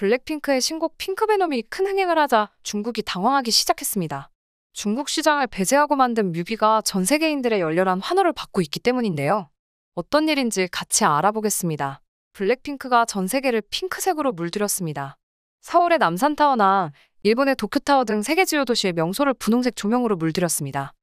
블랙핑크의 신곡 핑크베놈이 큰 흥행을 하자 중국이 당황하기 시작했습니다. 중국 시장을 배제하고 만든 뮤비가 전 세계인들의 열렬한 환호를 받고 있기 때문인데요. 어떤 일인지 같이 알아보겠습니다. 블랙핑크가 전 세계를 핑크색으로 물들였습니다. 서울의 남산타워나 일본의 도쿄타워 등 세계 주요 도시의 명소를 분홍색 조명으로 물들였습니다.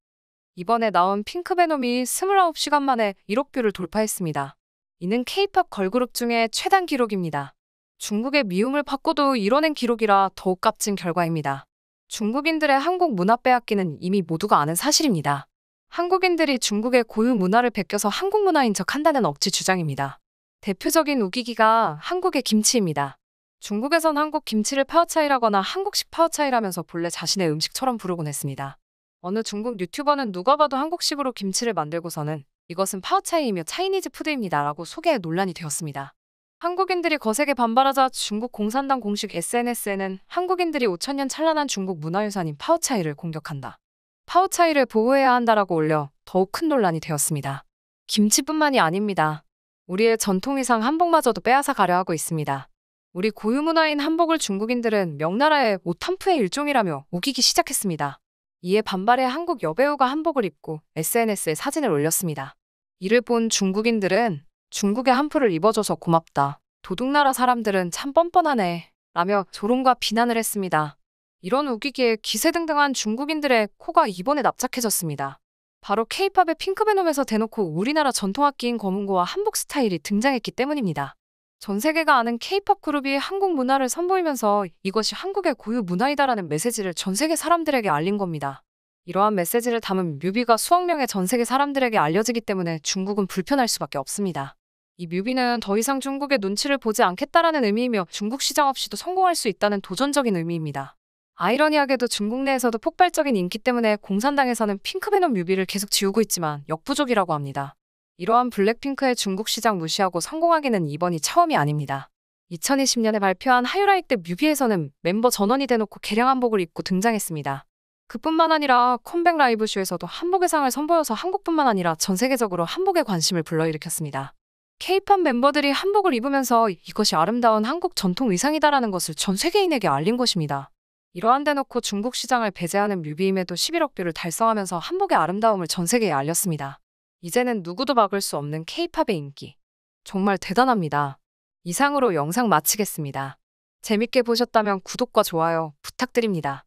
이번에 나온 핑크베놈이 29시간 만에 1억 뷰를 돌파했습니다. 이는 K-팝 걸그룹 중에 최단 기록입니다. 중국의 미움을 받고도 이뤄낸 기록이라 더욱 값진 결과입니다. 중국인들의 한국 문화 빼앗기는 이미 모두가 아는 사실입니다. 한국인들이 중국의 고유 문화를 베껴서 한국 문화인 척 한다는 억지 주장입니다. 대표적인 우기기가 한국의 김치입니다. 중국에선 한국 김치를 파오차이라거나 한국식 파오차이라면서 본래 자신의 음식처럼 부르곤 했습니다. 어느 중국 유튜버는 누가 봐도 한국식으로 김치를 만들고서는 이것은 파오차이이며 차이니즈 푸드입니다 라고 소개해 논란이 되었습니다. 한국인들이 거세게 반발하자 중국 공산당 공식 SNS에는 한국인들이 5000년 찬란한 중국 문화유산인 파오차이를 공격한다. 파오차이를 보호해야 한다라고 올려 더욱 큰 논란이 되었습니다. 김치뿐만이 아닙니다. 우리의 전통의상 한복마저도 빼앗아 가려 하고 있습니다. 우리 고유 문화인 한복을 중국인들은 명나라의 옷 한푸의 일종이라며 우기기 시작했습니다. 이에 반발해 한국 여배우가 한복을 입고 SNS에 사진을 올렸습니다. 이를 본 중국인들은 중국의 한푸를 입어줘서 고맙다. 도둑나라 사람들은 참 뻔뻔하네. 라며 조롱과 비난을 했습니다. 이런 우기기에 기세등등한 중국인들의 코가 이번에 납작해졌습니다. 바로 K-팝의 핑크베놈에서 대놓고 우리나라 전통악기인 검은고와 한복 스타일이 등장했기 때문입니다. 전 세계가 아는 K-팝 그룹이 한국 문화를 선보이면서 이것이 한국의 고유 문화이다라는 메시지를 전 세계 사람들에게 알린 겁니다. 이러한 메시지를 담은 뮤비가 수억 명의 전 세계 사람들에게 알려지기 때문에 중국은 불편할 수밖에 없습니다. 이 뮤비는 더 이상 중국의 눈치를 보지 않겠다라는 의미이며 중국 시장 없이도 성공할 수 있다는 도전적인 의미입니다. 아이러니하게도 중국 내에서도 폭발적인 인기 때문에 공산당에서는 핑크베놈 뮤비를 계속 지우고 있지만 역부족이라고 합니다. 이러한 블랙핑크의 중국 시장 무시하고 성공하기는 이번이 처음이 아닙니다. 2020년에 발표한 하유라이 때 뮤비에서는 멤버 전원이 대놓고 개량 한복을 입고 등장했습니다. 그뿐만 아니라 컴백 라이브쇼에서도 한복 의상을 선보여서 한국뿐만 아니라 전 세계적으로 한복에 관심을 불러일으켰습니다. K-팝 멤버들이 한복을 입으면서 이것이 아름다운 한국 전통 의상이다라는 것을 전 세계인에게 알린 것입니다. 이러한 대놓고 중국 시장을 배제하는 뮤비임에도 11억 뷰를 달성하면서 한복의 아름다움을 전 세계에 알렸습니다. 이제는 누구도 막을 수 없는 K-팝의 인기. 정말 대단합니다. 이상으로 영상 마치겠습니다. 재밌게 보셨다면 구독과 좋아요 부탁드립니다.